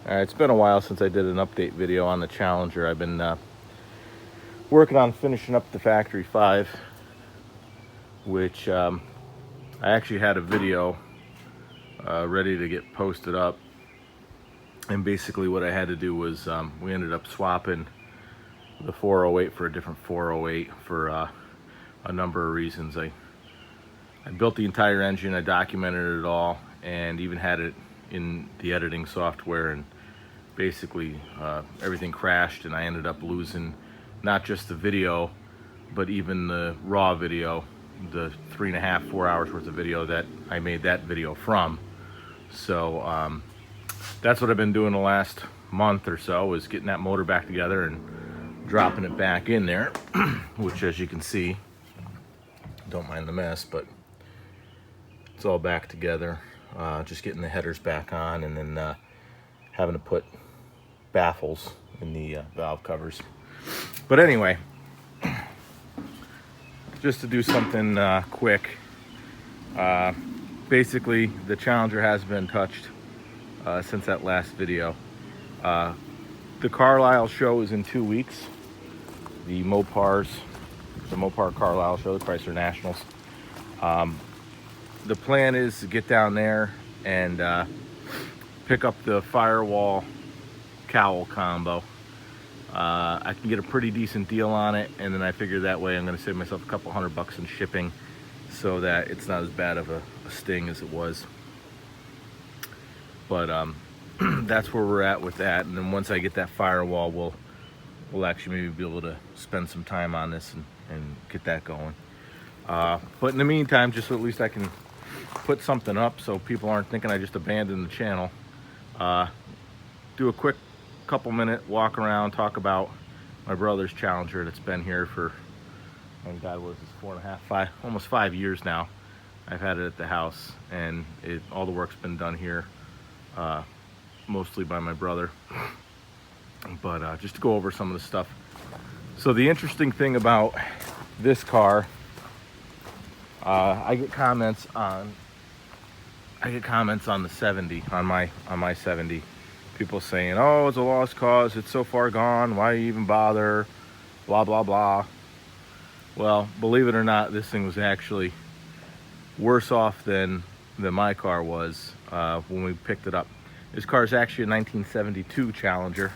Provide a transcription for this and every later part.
It's been a while since I did an update video on the Challenger. I've been working on finishing up the Factory 5, which I actually had a video ready to get posted up. And basically what I had to do was we ended up swapping the 408 for a different 408 for a number of reasons. I built the entire engine, I documented it all, and even had it in the editing software, and basically everything crashed, and I ended up losing not just the video but even the raw video, the 3.5-4 hours worth of video that I made that video from. So that's what I've been doing the last month or so, is getting that motor back together and dropping it back in there, which, as you can see, don't mind the mess, but it's all back together. Just getting the headers back on, and then having to put baffles in the valve covers. But anyway, just to do something quick, basically the Challenger has been touched since that last video. The Carlisle show is in 2 weeks. The Mopar Carlisle show, the Chrysler Nationals. The plan is to get down there and pick up the Firewall cowl combo. I can get a pretty decent deal on it, and then I figure that way I'm going to save myself a couple $100 in shipping, so that it's not as bad of a sting as it was. But that's where we're at with that. And then once I get that Firewall, we'll actually maybe be able to spend some time on this and get that going. But in the meantime, just so at least I can put something up so people aren't thinking I just abandoned the channel, do a quick couple-minute walk around, talk about my brother's Challenger that's been here for, oh God, what is this, 4.5, almost 5 years now. I've had it at the house, and all the work's been done here, mostly by my brother. But just to go over some of the stuff. So the interesting thing about this car, I get comments on the 70, on my 70. People saying, oh, it's a lost cause, it's so far gone, why even bother, blah blah blah. Well, believe it or not, this thing was actually worse off than my car was when we picked it up. This car is actually a 1972 Challenger.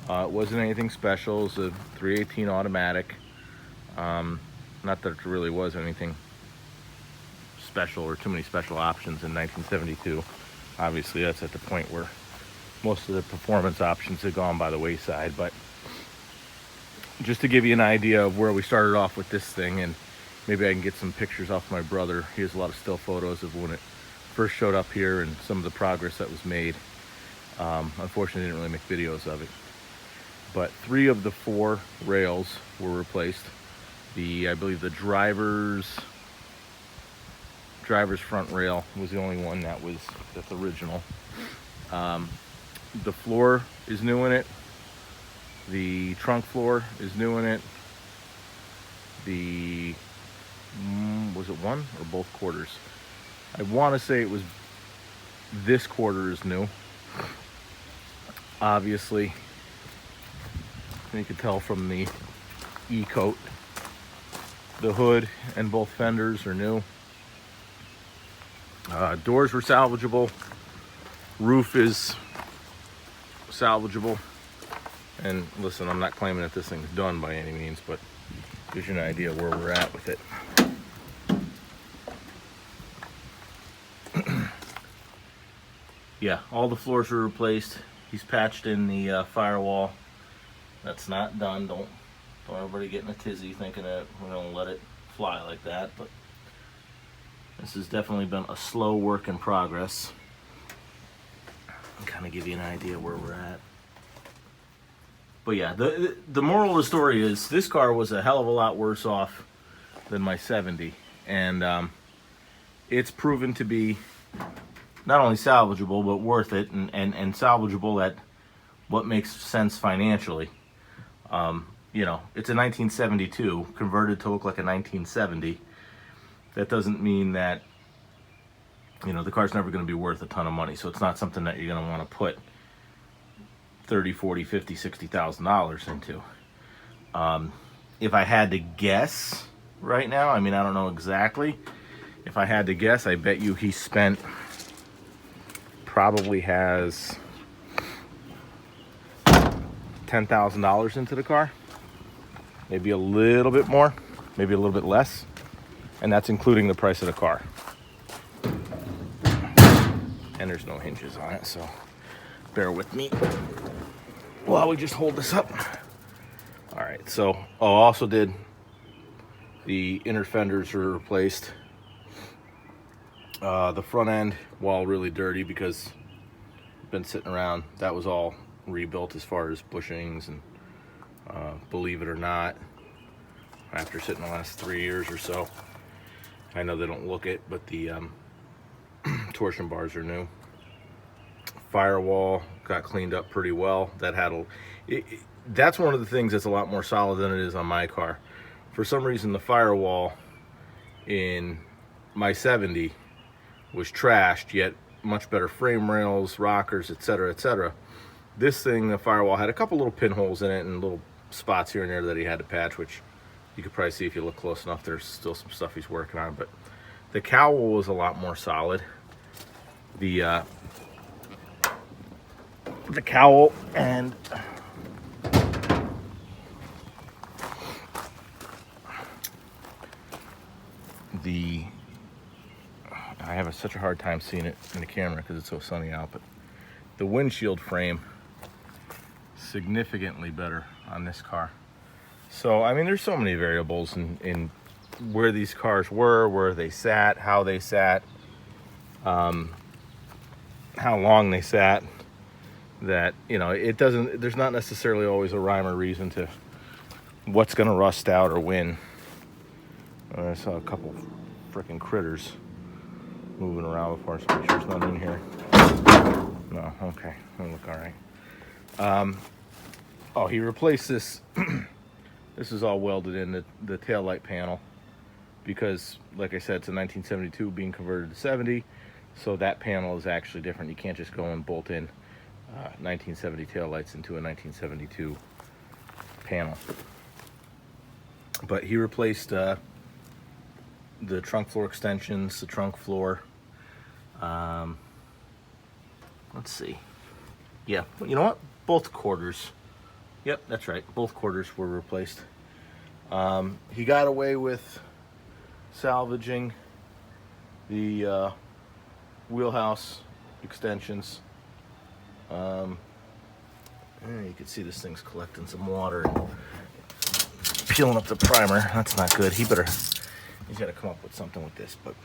It wasn't anything special. It was a 318 automatic. Not that it really was anything special or too many special options in 1972. Obviously that's at the point where most of the performance options have gone by the wayside. But just to give you an idea of where we started off with this thing, and maybe I can get some pictures off my brother. He has a lot of still photos of when it first showed up here and some of the progress that was made. Unfortunately, I didn't really make videos of it. But 3 of the 4 rails were replaced. I believe the driver's front rail was the only one that's original. The floor is new in it. The trunk floor is new in it. Was it one or both quarters? I want to say it was this quarter is new. Obviously, you can tell from the E-coat. The hood and both fenders are new. Doors were salvageable. Roof is salvageable. And listen, I'm not claiming that this thing's done by any means, but gives you an idea where we're at with it. Yeah, all the floors were replaced. He's patched in the Firewall. That's not done. Don't everybody get in a tizzy thinking that we're gonna let it fly like that, but this has definitely been a slow work in progress. Kind of give you an idea where we're at. But yeah, the moral of the story is this car was a hell of a lot worse off than my 70, and it's proven to be not only salvageable but worth it, and salvageable at what makes sense financially. you know, it's a 1972 converted to look like a 1970. That doesn't mean that, you know, the car's never going to be worth a ton of money. So it's not something that you're going to want to put 30, 40, 50, 60,000 dollars into. If I had to guess right now, I mean, I don't know exactly. If I had to guess, I bet you he spent, probably has $10,000 into the car. Maybe a little bit more, maybe a little bit less. And that's including the price of the car. And there's no hinges on it, so bear with me while we just hold this up. All right, so also did the inner fenders were replaced. The front end, while really dirty because it's been sitting around, that was all rebuilt as far as bushings and believe it or not, after sitting the last 3 years or so. I know they don't look it, but the torsion bars are new. Firewall got cleaned up pretty well. That had that's one of the things that's a lot more solid than it is on my car. For some reason, the Firewall in my 70 was trashed, yet much better frame rails, rockers, etc., etc. This thing, the Firewall, had a couple little pinholes in it and little spots here and there that he had to patch, which you could probably see if you look close enough. There's still some stuff he's working on, but the cowl was a lot more solid. The cowl and I have such a hard time seeing it in the camera because it's so sunny out, but the windshield frame significantly better on this car. So I mean, there's so many variables in where these cars were, where they sat, how they sat, how long they sat, that, you know, there's not necessarily always a rhyme or reason to what's gonna rust out or when. I saw a couple freaking critters moving around before, so make sure there's nothing in here. No, okay, that'll look all right. Oh, he replaced this. This is all welded in, the taillight panel, because, like I said, it's a 1972 being converted to 70, so that panel is actually different. You can't just go and bolt in 1970 taillights into a 1972 panel. But he replaced the trunk floor extensions, the trunk floor. Let's see. Yeah, you know what? Both quarters. Yep, that's right. Both quarters were replaced. He got away with salvaging the wheelhouse extensions. You can see this thing's collecting some water and peeling up the primer. That's not good. He's got to come up with something with this. But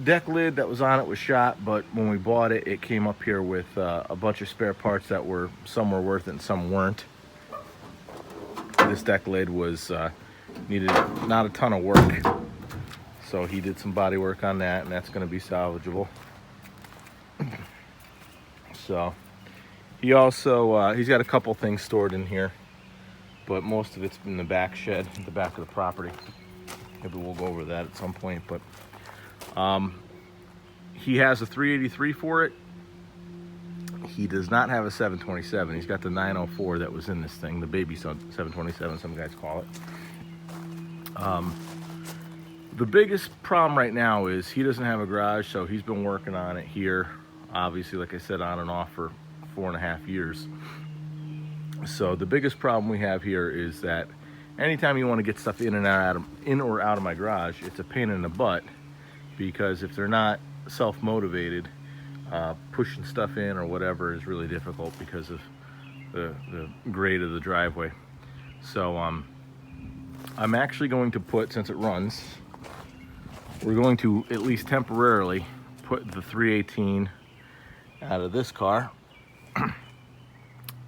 deck lid that was on it was shot, but when we bought it, it came up here with a bunch of spare parts that some were worth it and some weren't. This deck lid needed not a ton of work, so he did some body work on that, and that's going to be salvageable. So he also he's got a couple things stored in here, but most of it's in the back shed, the back of the property. Maybe we'll go over that at some point. But he has a 383 for it. He does not have a 727. He's got the 904 that was in this thing, the baby 727, some guys call it. The biggest problem right now is he doesn't have a garage, so he's been working on it here, obviously, like I said, on and off for 4.5 years. So the biggest problem we have here is that anytime you want to get stuff in or out of my garage, it's a pain in the butt, because if they're not self-motivated, pushing stuff in or whatever is really difficult because of the grade of the driveway. So I'm actually going to put, since it runs, we're going to at least temporarily put the 318 out of this car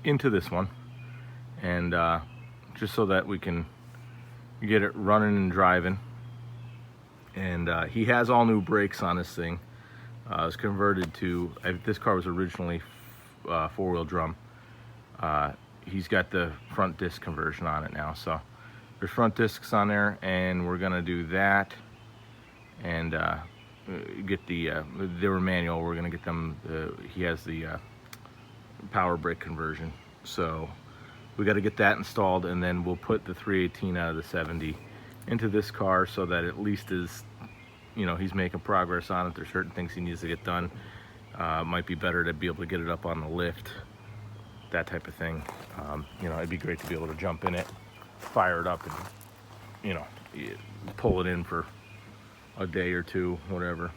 into this one, and just so that we can get it running and driving. And he has all new brakes on this thing. It was converted to, this car was originally four-wheel drum. he's got the front disc conversion on it now. So there's front discs on there, and we're gonna do that and get they were manual. We're gonna get them. He has the power brake conversion, so we got to get that installed, and then we'll put the 318 out of the 70 into this car, so that at least is, you know, he's making progress on it. There's certain things he needs to get done. Might be better to be able to get it up on the lift, that type of thing. You know, it'd be great to be able to jump in it, fire it up, and, you know, pull it in for a day or two, whatever,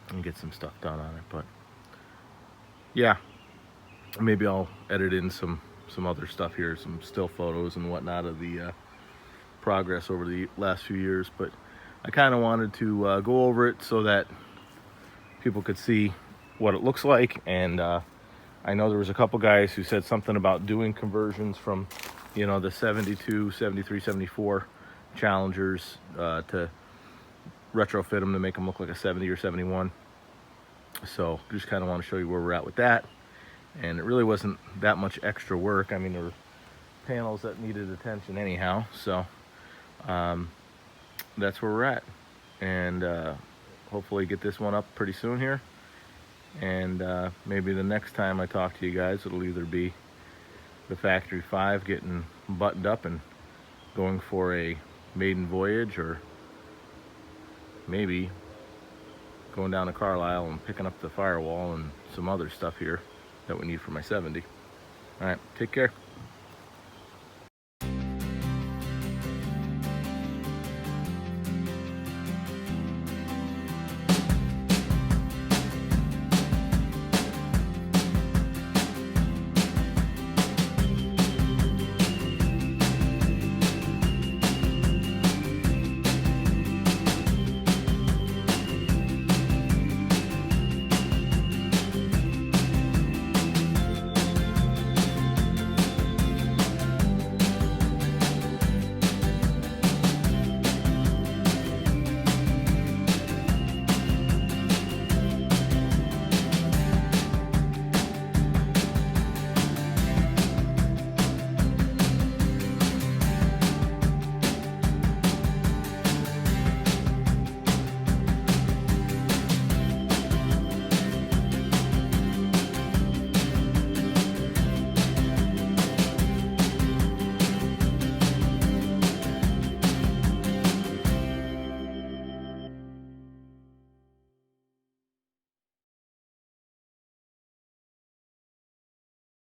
and get some stuff done on it. But yeah, maybe I'll edit in some other stuff here, some still photos and whatnot of the progress over the last few years. But I kind of wanted to go over it so that people could see what it looks like. And I know there was a couple guys who said something about doing conversions from, you know, the 72, 73, 74 Challengers to retrofit them to make them look like a 70 or 71. So just kind of want to show you where we're at with that. And it really wasn't that much extra work. I mean, there were panels that needed attention anyhow. So that's where we're at. And hopefully get this one up pretty soon here. And maybe the next time I talk to you guys, it'll either be the Factory 5 getting buttoned up and going for a maiden voyage, or maybe going down to Carlisle and picking up the Firewall and some other stuff here that we need for my 70. All right, take care.